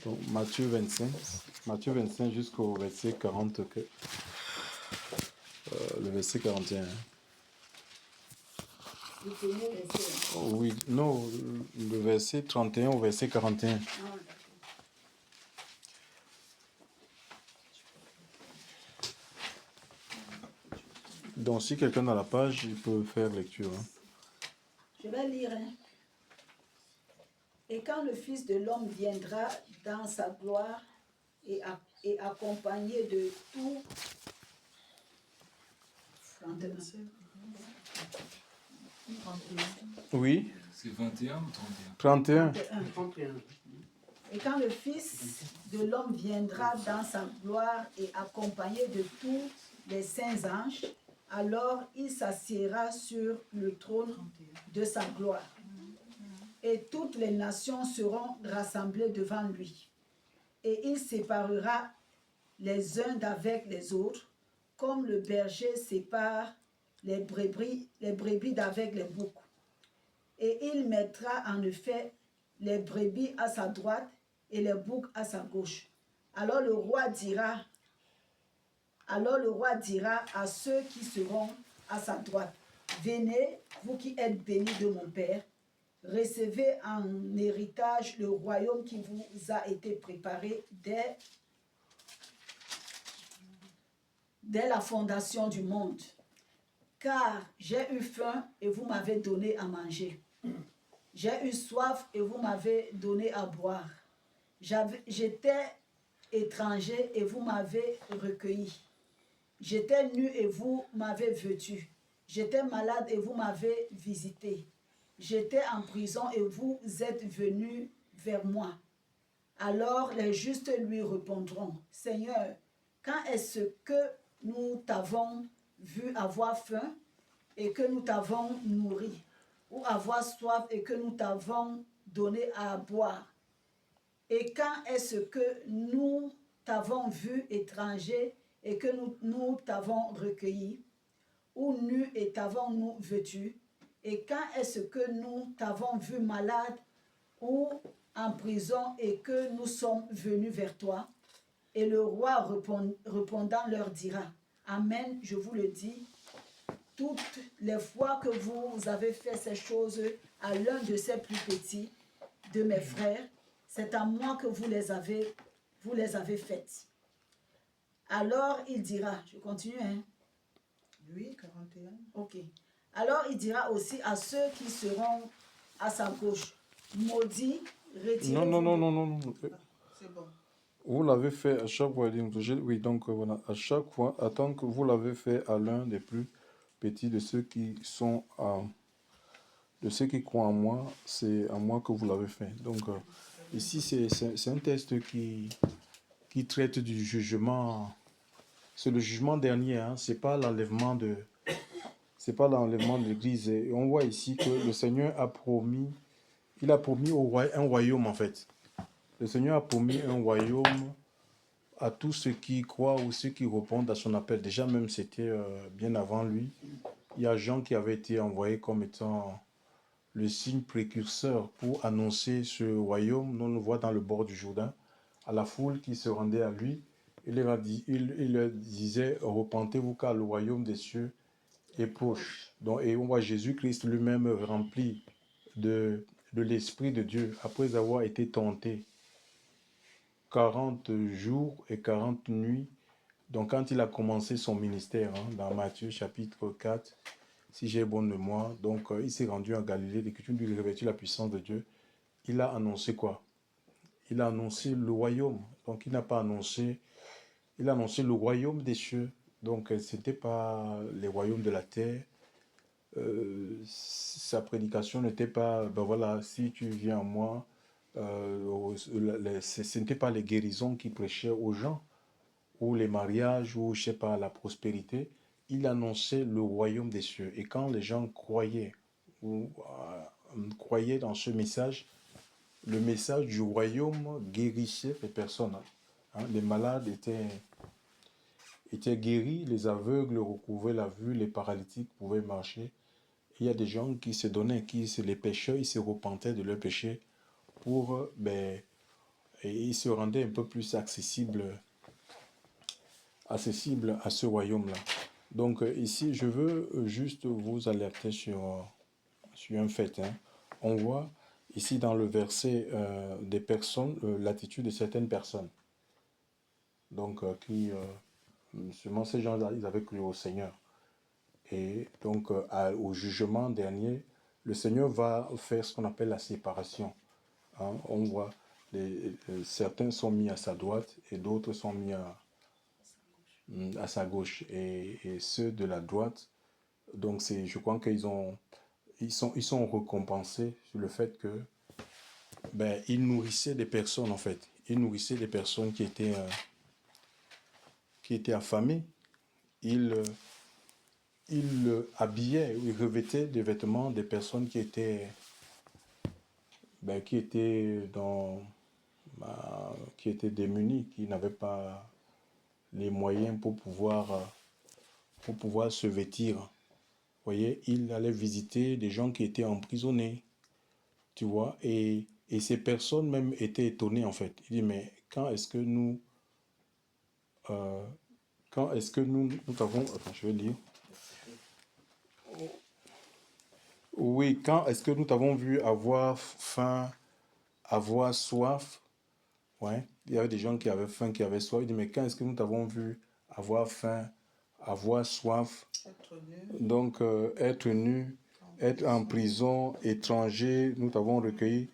Donc, Matthieu 25 jusqu'au verset 40, le verset 41. Le premier verset. Oh, oui, non, le verset 31 au verset 41. Ah, Donc, si quelqu'un a la page, il peut faire lecture. Hein. je vais lire. Hein. Et quand le Fils de l'homme viendra dans sa gloire et accompagné de tout... 31. Oui. C'est 21 ou 31. 31. Et quand le Fils de l'homme viendra dans sa gloire et accompagné de tous les saints anges, alors il s'assiera sur le trône de sa gloire. Et toutes les nations seront rassemblées devant lui. Et il séparera les uns d'avec les autres, comme le berger sépare les brebis d'avec les boucs. Et il mettra en effet les brebis à sa droite et les boucs à sa gauche. Alors le roi dira à ceux qui seront à sa droite, venez, vous qui êtes bénis de mon Père, recevez en héritage le royaume qui vous a été préparé dès la fondation du monde. Car j'ai eu faim et vous m'avez donné à manger. J'ai eu soif et vous m'avez donné à boire. J'étais étranger et vous m'avez recueilli. J'étais nu et vous m'avez vêtu. J'étais malade et vous m'avez visité. J'étais en prison et vous êtes venus vers moi. Alors les justes lui répondront, Seigneur, quand est-ce que nous t'avons vu avoir faim et que nous t'avons nourri, ou avoir soif et que nous t'avons donné à boire? Et quand est-ce que nous t'avons vu étranger et que nous t'avons recueilli, ou nu et t'avons-nous vêtu? Et quand est-ce que nous t'avons vu malade ou en prison et que nous sommes venus vers toi? Et le roi répondant leur dira, Amen, je vous le dis, toutes les fois que vous avez fait ces choses à l'un de ces plus petits de mes frères, c'est à moi que vous les avez faites. Alors il dira, je continue, hein? Oui, 41. Ok. Alors il dira aussi à ceux qui seront à sa gauche, maudits, retirez-vous. Non. C'est bon. Vous l'avez fait à chaque fois. Oui, donc voilà, à chaque fois, attends que vous l'avez fait à l'un des plus petits de ceux qui sont de ceux qui croient en moi, c'est à moi que vous l'avez fait. Donc ici, c'est un texte qui traite du jugement. C'est le jugement dernier, hein. C'est pas l'enlèvement de l'Église. Et on voit ici que le Seigneur a promis, il a promis un royaume en fait. Le Seigneur a promis un royaume à tous ceux qui croient ou ceux qui répondent à son appel. Déjà même c'était bien avant lui. Il y a Jean qui avait été envoyé comme étant le signe précurseur pour annoncer ce royaume. On le voit dans le bord du Jourdain, à la foule qui se rendait à lui. Il leur disait, repentez-vous car le royaume des cieux est proche. Donc, et on voit Jésus-Christ lui-même rempli de l'Esprit de Dieu, après avoir été tenté 40 jours et 40 nuits. Donc quand il a commencé son ministère, hein, dans Matthieu chapitre 4, si j'ai bonne mémoire, donc il s'est rendu en Galilée, l'Écriture lui revêtit la puissance de Dieu. Il a annoncé quoi? Il a annoncé le royaume. Donc il n'a pas annoncé, il a annoncé le royaume des cieux. Donc ce n'était pas les royaumes de la terre. Sa prédication n'était pas, ben voilà, si tu viens à moi, ce n'était pas les guérisons qu'il prêchait aux gens, ou les mariages, ou je sais pas, la prospérité. Il annonçait le royaume des cieux. Et quand les gens croyaient, ou croyaient dans ce message, le message du royaume guérissait les personnes. Hein. Les malades étaient guéris, les aveugles recouvraient la vue, les paralytiques pouvaient marcher. Il y a des gens qui se donnaient, les pécheurs, ils se repentaient de leurs péchés pour et il se rendait un peu plus accessible à ce royaume-là. Donc ici, je veux juste vous alerter sur un fait. Hein. On voit ici dans le verset des personnes, l'attitude de certaines personnes. Donc seulement ces gens-là, ils avaient cru au Seigneur. Et donc au jugement dernier, le Seigneur va faire ce qu'on appelle la séparation. Hein. On voit, certains sont mis à sa droite et d'autres sont mis à sa gauche. Et ceux de la droite, donc je crois ils sont récompensés sur le fait que ils nourrissaient des personnes en fait. Ils nourrissaient des personnes qui étaient affamées. Ils habillaient, ils revêtaient des vêtements des personnes qui étaient qui étaient démunies, qui n'avaient pas les moyens pour pouvoir se vêtir. Vous voyez, il allait visiter des gens qui étaient emprisonnés, tu vois, et ces personnes même étaient étonnées en fait. Il dit, mais quand est-ce que nous avons... Attends, je vais lire. Oui, quand est-ce que nous t'avons vu avoir faim, avoir soif? Ouais, il y avait des gens qui avaient faim, qui avaient soif. Il dit, mais quand est-ce que nous t'avons vu avoir faim, avoir soif? Être nu. Donc, être nu, être en prison, étranger, nous t'avons recueilli.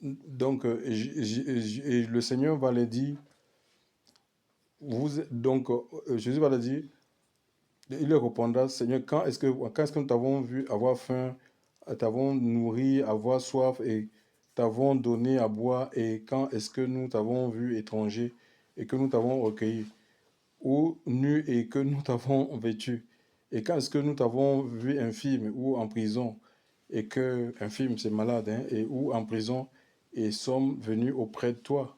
Donc, et le Seigneur va leur dire, Jésus va leur dire, il leur répondra, Seigneur, quand est-ce que nous t'avons vu avoir faim, t'avons nourri, avoir soif et t'avons donné à boire, et quand est-ce que nous t'avons vu étranger et que nous t'avons recueilli, ou nu et que nous t'avons vêtu, et quand est-ce que nous t'avons vu infirme ou en prison, et que, infirme c'est malade, hein, et ou en prison, et sommes venus auprès de toi.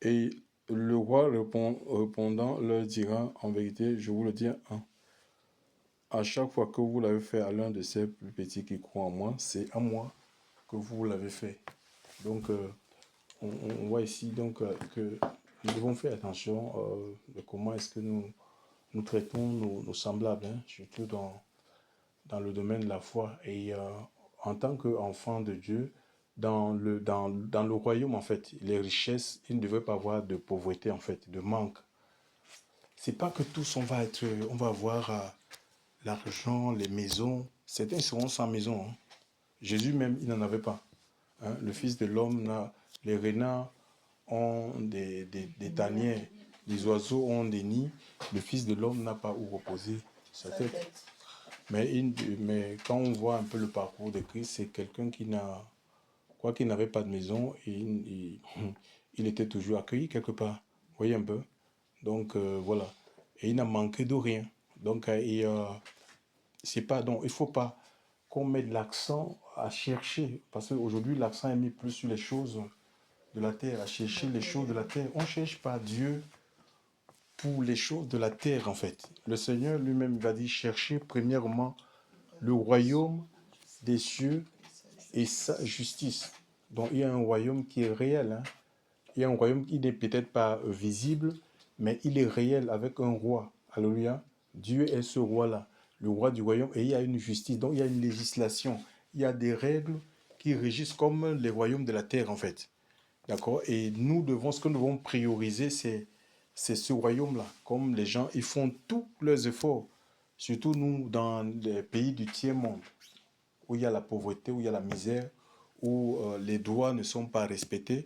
Et le roi répondant leur dira, en vérité, je vous le dis, hein, à chaque fois que vous l'avez fait à l'un de ces plus petits qui croient en moi, c'est à moi que vous l'avez fait. Donc, on voit ici donc, que nous devons faire attention de comment est-ce que nous traitons nos semblables, hein, surtout dans le domaine de la foi. Et en tant qu'enfant de Dieu, dans le royaume, en fait, les richesses, il ne devrait pas avoir de pauvreté, en fait, de manque. C'est pas que tous, on va avoir l'argent, les maisons. Certains seront sans maison. Hein. Jésus même, il n'en avait pas. Hein. Le Fils de l'homme, les renards ont des tanières, les oiseaux ont des nids. Le Fils de l'homme n'a pas où reposer sa tête. Mais quand on voit un peu le parcours de Christ, c'est quelqu'un qui n'avait pas de maison, et il était toujours accueilli quelque part. Vous voyez un peu? Donc voilà. Et il n'a manqué de rien. Donc c'est pas, donc il faut pas qu'on mette l'accent à chercher, parce qu'aujourd'hui l'accent est mis plus sur les choses de la terre, à chercher les choses de la terre. On ne cherche pas Dieu pour les choses de la terre en fait. Le Seigneur lui-même va dire, chercher premièrement le royaume des cieux et sa justice. Donc il y a un royaume qui est réel. Hein. Il y a un royaume qui n'est peut-être pas visible, mais il est réel avec un roi. Alléluia. Dieu est ce roi-là, le roi du royaume, et il y a une justice. Donc il y a une législation. Il y a des règles qui régissent comme les royaumes de la terre en fait. D'accord? Et ce que nous devons prioriser, c'est ce royaume-là. Comme les gens, ils font tous leurs efforts, surtout nous, dans les pays du tiers-monde, où il y a la pauvreté, où il y a la misère, où les droits ne sont pas respectés.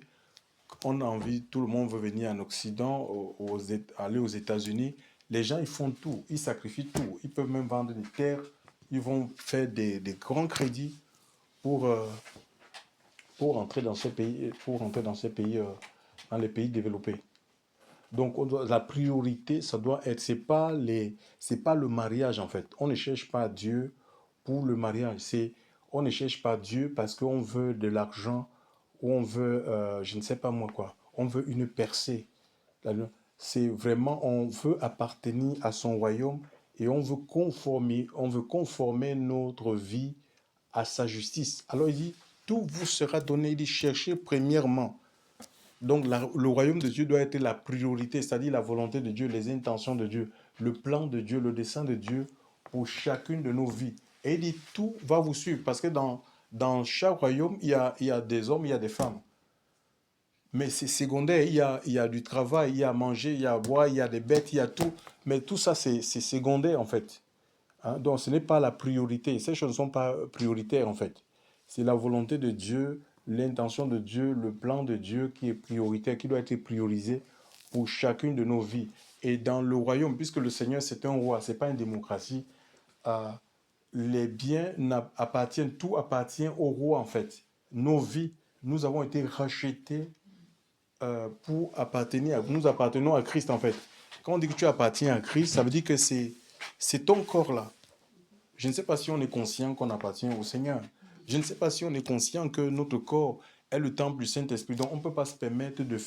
On a envie, tout le monde veut venir en Occident, aller aux États-Unis. Les gens, ils font tout, ils sacrifient tout. Ils peuvent même vendre des terres, ils vont faire des grands crédits pour entrer dans ces pays, dans les pays développés. Donc, la priorité, ça doit être, c'est pas le mariage en fait. On ne cherche pas Dieu pour le mariage. On ne cherche pas Dieu parce qu'on veut de l'argent ou on veut, je ne sais pas moi quoi, on veut une percée. C'est vraiment, on veut appartenir à son royaume et on veut conformer notre vie à sa justice. Alors il dit, tout vous sera donné. Il dit, cherchez premièrement. Donc, le royaume de Dieu doit être la priorité, c'est-à-dire la volonté de Dieu, les intentions de Dieu, le plan de Dieu, le dessein de Dieu pour chacune de nos vies. Et il dit, tout va vous suivre, parce que dans chaque royaume, il y a des hommes, il y a des femmes. Mais c'est secondaire, il y a du travail, il y a à manger, il y a à boire, il y a des bêtes, il y a tout. Mais tout ça, c'est secondaire, en fait. Hein? Donc, ce n'est pas la priorité. Ces choses ne sont pas prioritaires, en fait. C'est la volonté de Dieu, l'intention de Dieu, le plan de Dieu qui est prioritaire, qui doit être priorisé pour chacune de nos vies. Et dans le royaume, puisque le Seigneur, c'est un roi, ce n'est pas une démocratie, les biens appartiennent, tout appartient au roi, en fait. Nos vies, nous avons été rachetés pour appartenir, nous appartenons à Christ, en fait. Quand on dit que tu appartiens à Christ, ça veut dire que c'est ton corps là. Je ne sais pas si on est conscient qu'on appartient au Seigneur. Je ne sais pas si on est conscient que notre corps est le temple du Saint-Esprit. Donc on ne peut pas se permettre de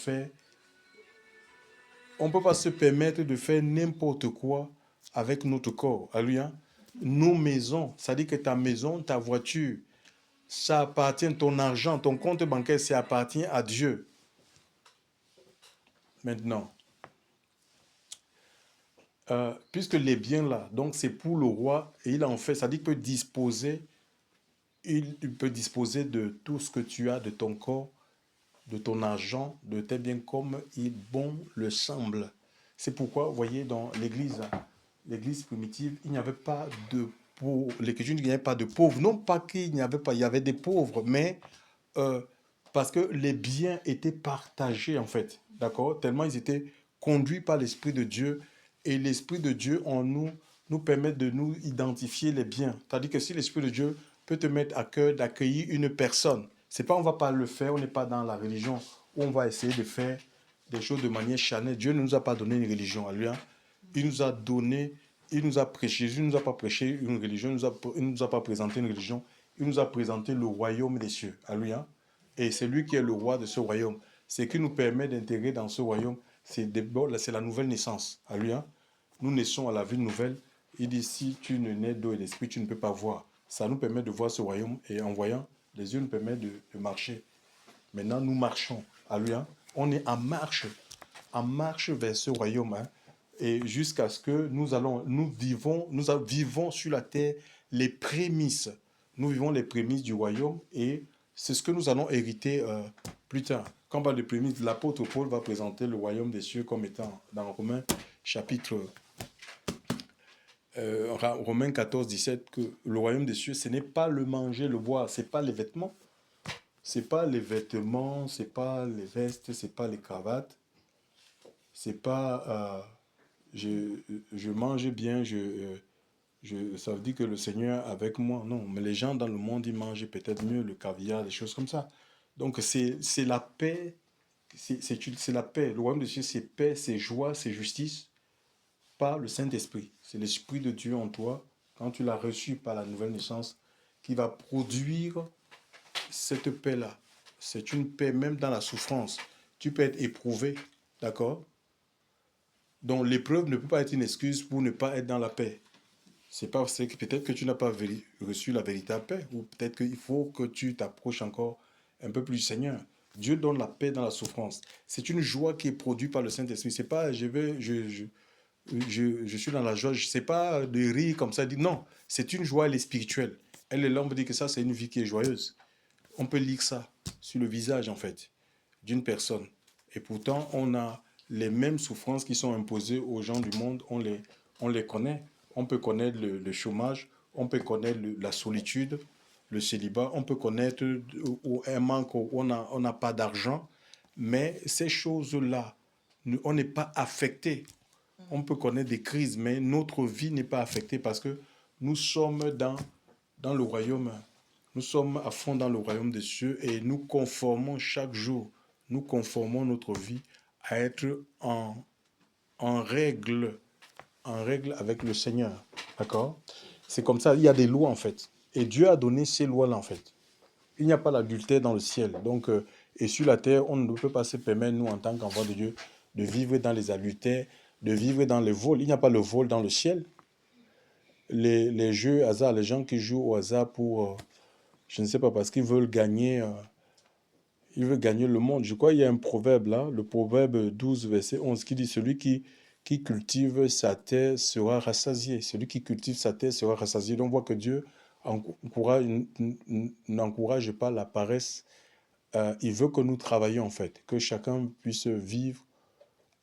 faire, n'importe quoi avec notre corps. Alléluia. Nos maisons, ça dit que ta maison, ta voiture, ça appartient, ton argent, ton compte bancaire, ça appartient à Dieu. Maintenant, puisque les biens là, donc c'est pour le roi, et il en fait, ça dit qu'il peut disposer, de tout ce que tu as, de ton corps, de ton argent, de tes biens comme il bon le semble. C'est pourquoi, vous voyez, dans l'église primitive, il n'y avait pas de pauvres. L'Écriture dit qu'il n'y avait pas de pauvres. Non pas qu'il n'y avait pas, il y avait des pauvres, mais parce que les biens étaient partagés, en fait. D'accord? Tellement ils étaient conduits par l'Esprit de Dieu. Et l'Esprit de Dieu en nous permet de nous identifier les biens. C'est-à-dire que si l'Esprit de Dieu peut te mettre à cœur d'accueillir une personne, c'est pas on va pas le faire, on n'est pas dans la religion où on va essayer de faire des choses de manière charnelle. Dieu ne nous a pas donné une religion à lui. Hein. Il nous a donné, il nous a prêché. Jésus ne nous a pas prêché une religion, il ne nous a pas présenté une religion. Il nous a présenté le royaume des cieux. Alléluia. Et c'est lui qui est le roi de ce royaume. Ce qui nous permet d'intégrer dans ce royaume, c'est la nouvelle naissance. Alléluia. Nous naissons à la vie nouvelle. Il dit, si tu ne nais d'eau et d'esprit, tu ne peux pas voir. Ça nous permet de voir ce royaume. Et en voyant, les yeux nous permettent de marcher. Maintenant, nous marchons. Alléluia. On est en marche vers ce royaume. Hein. Et jusqu'à ce que nous vivons sur la terre les prémices. Nous vivons les prémices du royaume et c'est ce que nous allons hériter plus tard. Quand on parle de prémices, l'apôtre Paul va présenter le royaume des cieux comme étant dans Romains chapitre Romains 14, 17, que le royaume des cieux, ce n'est pas le manger, le boire, ce n'est pas les vêtements. C'est pas les vêtements, c'est pas les vestes, c'est pas les cravates. C'est pas je mange bien, ça veut dire que le Seigneur avec moi. Non, mais les gens dans le monde, ils mangent peut-être mieux le caviar, des choses comme ça. Donc c'est la paix, c'est la paix. Le royaume de Dieu, c'est paix, c'est joie, c'est justice par le Saint-Esprit. C'est l'Esprit de Dieu en toi, quand tu l'as reçu par la nouvelle naissance, qui va produire cette paix-là. C'est une paix même dans la souffrance. Tu peux être éprouvé, d'accord? Donc l'épreuve ne peut pas être une excuse pour ne pas être dans la paix. C'est pas c'est que peut-être que tu n'as pas reçu la véritable paix, ou peut-être qu'il faut que tu t'approches encore un peu plus du Seigneur. Dieu donne la paix dans la souffrance. C'est une joie qui est produite par le Saint-Esprit. C'est pas je suis dans la joie, je sais pas de rire comme ça. Non, c'est une joie, elle est spirituelle. Elle est là, on peut dire que ça, c'est une vie qui est joyeuse. On peut lire ça sur le visage, en fait, d'une personne. Et pourtant, on a les mêmes souffrances qui sont imposées aux gens du monde. On les connaît. On peut connaître le chômage, on peut connaître la solitude, le célibat, on peut connaître un manque où on n'a pas d'argent. Mais ces choses-là, on n'est pas affecté. On peut connaître des crises, mais notre vie n'est pas affectée parce que nous sommes dans le royaume. Nous sommes à fond dans le royaume des cieux et nous conformons chaque jour, nous conformons notre vie à être en règle avec le Seigneur. D'accord? C'est comme ça, il y a des lois en fait. Et Dieu a donné ces lois-là en fait. Il n'y a pas l'adultère dans le ciel. Donc, et sur la terre, on ne peut pas se permettre, nous, en tant qu'enfants de Dieu, de vivre dans les adultères, de vivre dans le vol. Il n'y a pas le vol dans le ciel. Les jeux hasard, les gens qui jouent au hasard pour, Je ne sais pas, parce qu'ils veulent gagner, ils veulent gagner le monde. Je crois qu'il y a un proverbe là, le proverbe 12, verset 11, qui dit, celui qui cultive sa terre sera rassasié. Celui qui cultive sa terre sera rassasié. Donc on voit que Dieu n'encourage pas la paresse. Il veut que nous travaillions en fait, que chacun puisse vivre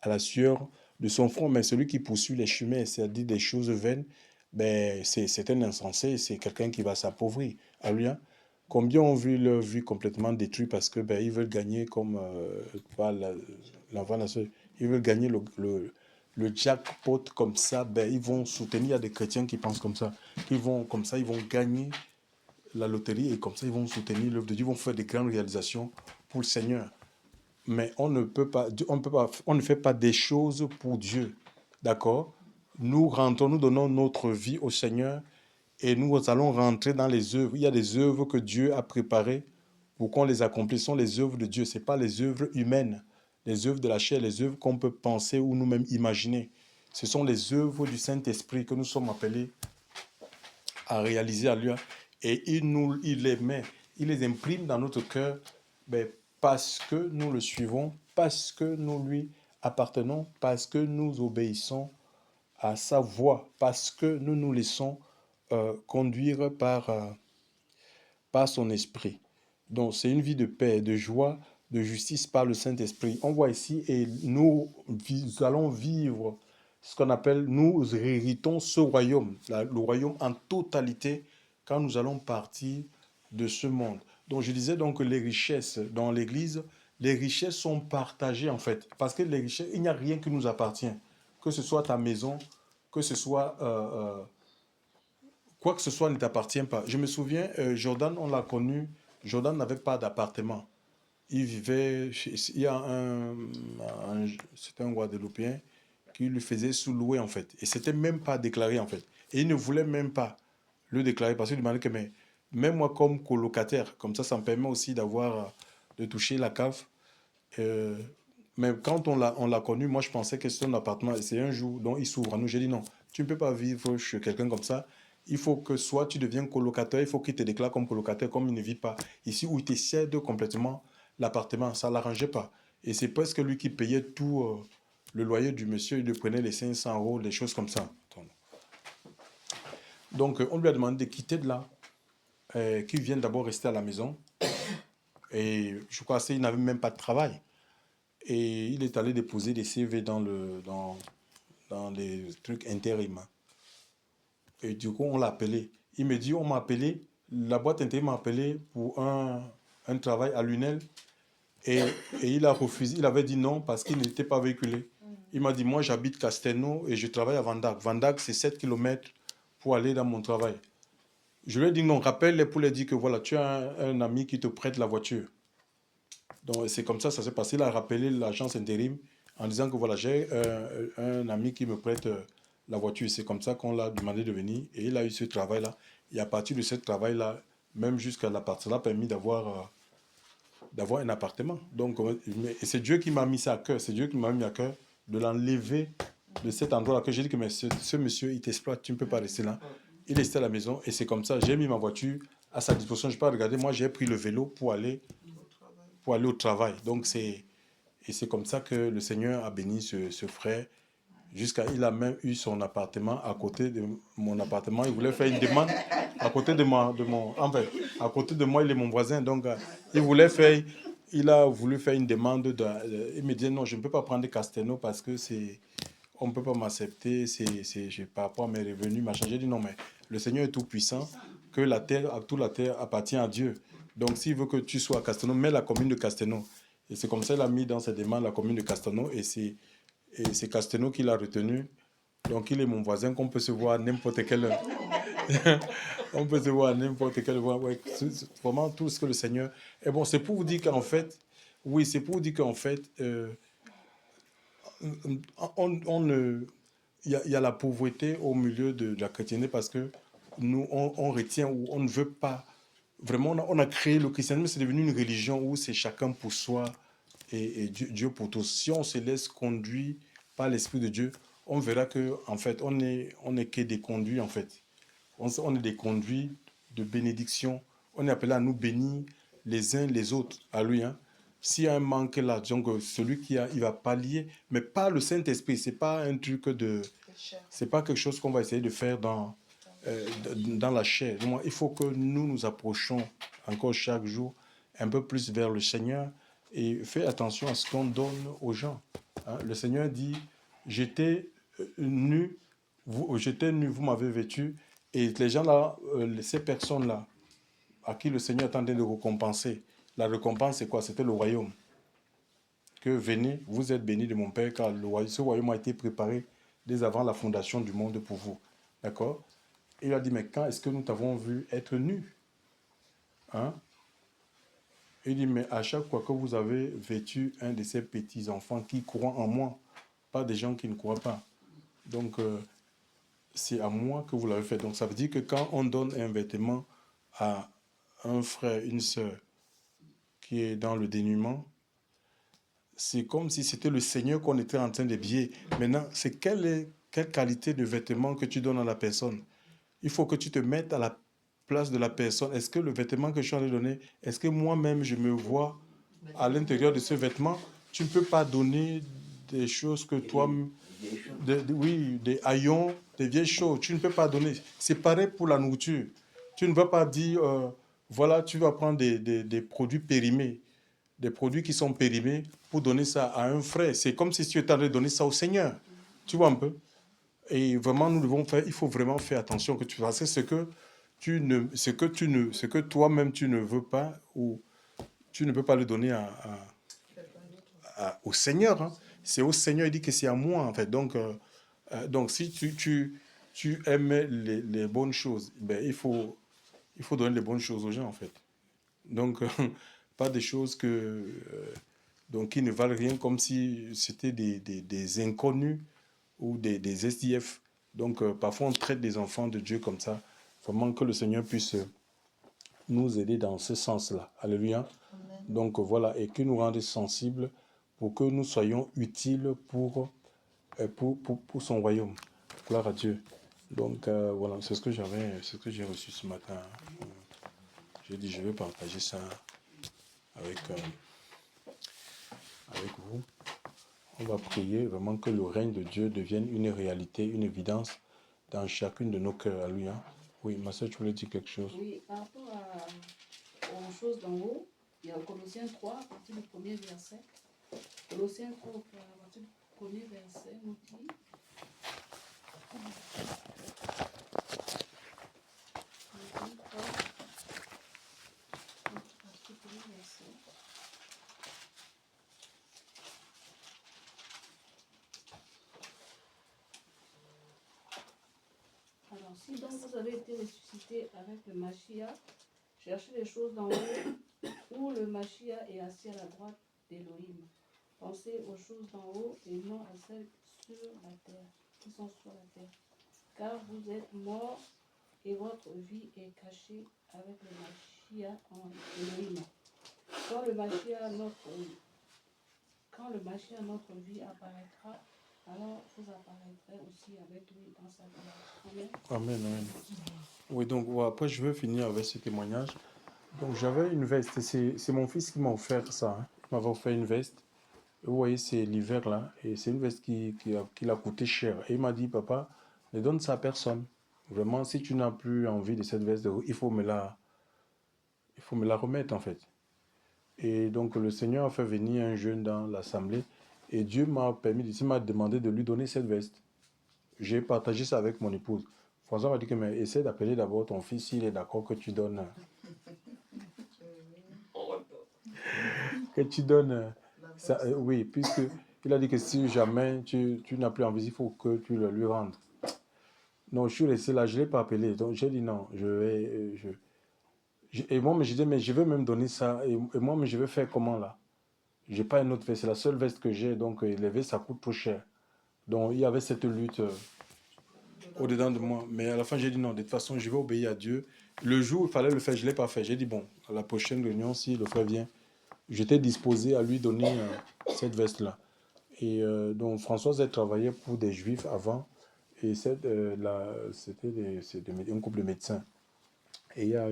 à la sueur de son front. Mais celui qui poursuit les chemins, c'est-à-dire des choses vaines, ben, c'est un insensé, c'est quelqu'un qui va s'appauvrir. Alléluia. Combien ont vu leur vie complètement détruite parce que ben, ils veulent gagner comme l'enfant national, ils veulent gagner le jackpot comme ça, ben, ils vont soutenir, il y a des chrétiens qui pensent comme ça, qui vont comme ça, ils vont gagner la loterie et comme ça ils vont soutenir l'œuvre de Dieu, ils vont faire des grandes réalisations pour le Seigneur. Mais on ne peut pas, on ne fait pas des choses pour Dieu. D'accord? Nous rentrons, nous donnons notre vie au Seigneur et nous allons rentrer dans les œuvres. Il y a des œuvres que Dieu a préparées pour qu'on les accomplisse. Ce sont les œuvres de Dieu, ce n'est pas les œuvres humaines, les œuvres de la chair, les œuvres qu'on peut penser ou nous-mêmes imaginer. Ce sont les œuvres du Saint-Esprit que nous sommes appelés à réaliser à lui. Et il les met, il les imprime dans notre cœur, ben, parce que nous le suivons, parce que nous lui appartenons, parce que nous obéissons à sa voix, parce que nous nous laissons conduire par son esprit. Donc c'est une vie de paix, de joie, de justice par le Saint-Esprit. On voit ici, et nous allons vivre ce qu'on appelle, nous héritons ce royaume, le royaume en totalité, quand nous allons partir de ce monde. Donc je disais donc que les richesses dans l'Église, les richesses sont partagées en fait, parce que les richesses, il n'y a rien qui nous appartient, que ce soit ta maison, que ce soit quoi que ce soit ne t'appartient pas. Je me souviens, Jordan, on l'a connu, Jordan n'avait pas d'appartement. Il vivait, il y a c'était un Guadeloupéen qui lui faisait sous-louer en fait. Et c'était même pas déclaré en fait. Et il ne voulait même pas le déclarer parce qu'il demandait que, mais même moi comme colocataire, comme ça me permet aussi d'avoir, de toucher la cave. Euh, mais quand on l'a connu, moi je pensais que c'était un appartement. Et c'est un jour dont il s'ouvre à nous. J'ai dit non, tu ne peux pas vivre chez quelqu'un comme ça. Il faut que soit tu deviens colocataire, il faut qu'il te déclare comme colocataire, comme il ne vit pas ici, où il te cède complètement l'appartement. Ça ne l'arrangeait pas. Et c'est presque lui qui payait tout le loyer du monsieur. Il lui prenait les 500 euros, les choses comme ça. Donc on lui a demandé de quitter de là, qu'il vienne d'abord rester à la maison. Et je crois qu'il n'avait même pas de travail. Et il est allé déposer des CV dans les trucs intérim. Et du coup, on l'a appelé. Il me dit, on m'a appelé, la boîte intérim m'a appelé pour un travail à Lunel. Et il a refusé, il avait dit non parce qu'il n'était pas véhiculé. Il m'a dit, moi j'habite Castelnau et je travaille à Vandac. Vandac, c'est 7 kilomètres pour aller dans mon travail. Je lui ai dit non, rappelle-les pour lui dire que voilà, tu as un ami qui te prête la voiture. Donc c'est comme ça s'est passé. Il a rappelé l'agence intérim en disant que voilà, j'ai un ami qui me prête la voiture. C'est comme ça qu'on l'a demandé de venir et il a eu ce travail-là. Et à partir de ce travail-là, même jusqu'à la partie, ça l'a permis d'avoir un appartement. Donc et c'est Dieu qui m'a mis ça à cœur. C'est Dieu qui m'a mis à cœur de l'enlever de cet endroit-là que j'ai dit que mais ce monsieur, il t'exploite, tu ne peux pas rester là. Il est resté à la maison et c'est comme ça. J'ai mis ma voiture à sa disposition. Je ne peux pas regarder. Moi, j'ai pris le vélo pour aller au travail. Donc c'est comme ça que le Seigneur a béni ce frère. Il a même eu son appartement à côté de mon appartement. Il voulait faire une demande à côté de à côté de moi, il est mon voisin. Donc il a voulu faire une demande. Il me dit non, je ne peux pas prendre Castelnau parce que on ne peut pas m'accepter, par rapport à mes revenus, machin. J'ai dit non, mais le Seigneur est tout puissant, que toute la terre appartient à Dieu. Donc s'il veut que tu sois à Castelnau, mets la commune de Castelnau. Et c'est comme ça qu'il a mis dans ses demandes la commune de Castelnau et c'est Castelnau qui l'a retenu. Donc il est mon voisin qu'on peut se voir à n'importe quelle heure. On peut se voir à n'importe quelle heure. Ouais, c'est vraiment tout ce que le Seigneur... Et bon, c'est pour vous dire qu'en fait, oui, c'est pour vous dire qu'en fait, il y a la pauvreté au milieu de la chrétienté parce que nous, on retient ou on ne veut pas. Vraiment, on a créé le christianisme, c'est devenu une religion où c'est chacun pour soi et Dieu pour tous. Si on se laisse conduire par l'Esprit de Dieu, on verra que en fait, on est que des conduits en fait. On est des conduits de bénédiction. on est appelé à nous bénir les uns les autres. Alléluia. S'il y a un manque là, donc celui qui a, il va pallier, mais pas le Saint-Esprit. C'est pas un truc de, c'est pas quelque chose qu'on va essayer de faire dans la chair. Donc, il faut que nous nous approchions encore chaque jour un peu plus vers le Seigneur et faire attention à ce qu'on donne aux gens. Hein? Le Seigneur dit, j'étais nu, vous m'avez vêtu, et les gens là, ces personnes là, à qui le Seigneur est en train de récompenser. La récompense, c'est quoi? C'était le royaume. Que venez, vous êtes bénis de mon Père, car ce royaume a été préparé dès avant la fondation du monde pour vous. D'accord? Il a dit, mais quand est-ce que nous t'avons vu être nus? Hein? Il dit, mais à chaque fois que vous avez vêtu un de ces petits-enfants qui croient en moi, pas des gens qui ne croient pas. Donc, c'est à moi que vous l'avez fait. Donc, ça veut dire que quand on donne un vêtement à un frère, une sœur qui est dans le dénuement, c'est comme si c'était le Seigneur qu'on était en train d'habiller. Maintenant, c'est quelle qualité de vêtement que tu donnes à la personne? Il faut que tu te mettes à la place de la personne. Est-ce que le vêtement que je suis en train de donner, est-ce que moi-même je me vois à l'intérieur de ce vêtement? Tu ne peux pas donner des choses que toi, oui, des haillons, des vieilles choses. Tu ne peux pas donner. C'est pareil pour la nourriture. Tu ne vas pas dire, voilà, tu vas prendre des produits périmés, des produits qui sont périmés pour donner ça à un frère. C'est comme si tu étais en train de donner ça au Seigneur. Tu vois un peu? Et vraiment, nous devons faire, il faut vraiment faire attention que tu fasses ce que ce que toi-même tu ne veux pas ou tu ne peux pas le donner au Seigneur. Hein. C'est au Seigneur, il dit que c'est à moi en fait. Donc si tu aimes les bonnes choses, ben, il faut donner les bonnes choses aux gens en fait. Donc pas des choses donc, qui ne valent rien comme si c'était des inconnus ou des SDF. Donc, parfois, on traite des enfants de Dieu comme ça. Vraiment que le Seigneur puisse nous aider dans ce sens-là. Alléluia. Amen. Donc, voilà, et qu'il nous rende sensibles pour que nous soyons utiles pour son royaume. Gloire à Dieu. Donc, voilà, c'est ce que j'ai reçu ce matin. J'ai dit, je vais partager ça avec vous. On va prier vraiment que le règne de Dieu devienne une réalité, une évidence dans chacune de nos cœurs. Alléluia. Oui, ma soeur, tu voulais dire quelque chose? Oui, par rapport aux choses d'en haut, il y a Colossiens 3, à partir du premier verset. Colossiens 3, à partir du premier verset, nous dit. Alors, si donc vous avez été ressuscité avec le Mashiach, cherchez les choses d'en haut, où le Mashiach est assis à la droite d'Élohim. Pensez aux choses d'en haut et non à celles sur la terre, qui sont sur la terre. Car vous êtes morts et votre vie est cachée avec le Mashiach en Élohim. Quand le Mashiach, notre vie, apparaîtra, alors vous apparaîtrez aussi avec lui dans sa gloire. Amen. Amen, amen. Oui, donc après, je veux finir avec ce témoignage. Donc, j'avais une veste. C'est mon fils qui m'a offert ça. Hein. Il m'avait offert une veste. Vous voyez, c'est l'hiver là. Et c'est une veste qui a coûté cher. Et il m'a dit, papa, ne donne ça à personne. Vraiment, si tu n'as plus envie de cette veste, il faut me la remettre en fait. Et donc, le Seigneur a fait venir un jeune dans l'assemblée. Et Dieu m'a demandé de lui donner cette veste. J'ai partagé ça avec mon épouse. François m'a dit que, mais essaie d'appeler d'abord ton fils s'il est d'accord que tu donnes. Que tu donnes. Ça, oui, puisque il a dit que si jamais tu n'as plus envie, il faut que tu le lui rendes. Non, je suis resté là, je ne l'ai pas appelé. Donc j'ai dit non, et moi, je disais, mais je vais même donner ça. Et moi, mais je vais faire comment là? Je n'ai pas une autre veste, c'est la seule veste que j'ai. Donc les vestes, ça coûte trop cher. Donc il y avait cette lutte au-dedans de moi. Mais à la fin, j'ai dit non, de toute façon, je vais obéir à Dieu. Le jour où il fallait le faire, je ne l'ai pas fait. J'ai dit bon, à la prochaine réunion, si le frère vient, j'étais disposé à lui donner cette veste-là. Et donc Françoise, elle travaillait pour des juifs avant. Et c'était un couple de médecins. Et il y a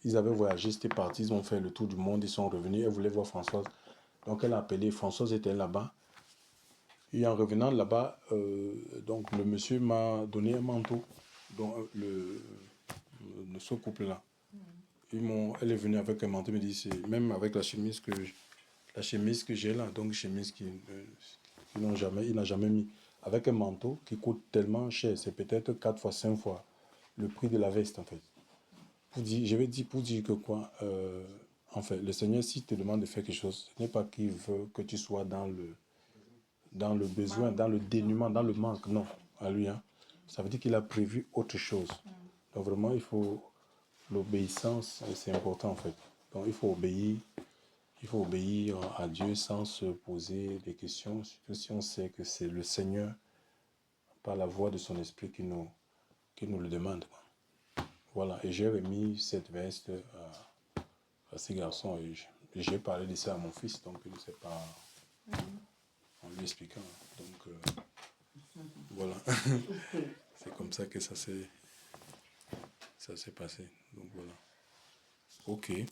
Ils avaient voyagé, c'était parti, ils ont fait le tour du monde, ils sont revenus, elle voulait voir Françoise. Donc elle a appelé, Françoise était là-bas. Et en revenant là-bas, donc le monsieur m'a donné un manteau, donc ce couple-là. Elle est venue avec un manteau, me dit, c'est même avec la chemise que j'ai là, donc chemise il n'a jamais mis, avec un manteau qui coûte tellement cher, c'est peut-être 4 fois, 5 fois le prix de la veste en fait. Je vais dire pour dire que quoi, en fait, le Seigneur, s'il te demande de faire quelque chose, ce n'est pas qu'il veut que tu sois dans le besoin, dans le dénuement, dans le manque, non, à lui. Hein. Ça veut dire qu'il a prévu autre chose. Donc vraiment, il faut l'obéissance, c'est important en fait. Donc il faut obéir à Dieu sans se poser des questions, surtout si on sait que c'est le Seigneur, par la voix de son esprit, qui nous le demande. Voilà, et j'ai remis cette veste à ces garçons et j'ai parlé de ça à mon fils, donc il ne sait pas en lui expliquant. Donc voilà, c'est comme ça que ça s'est passé. Donc voilà. Ok.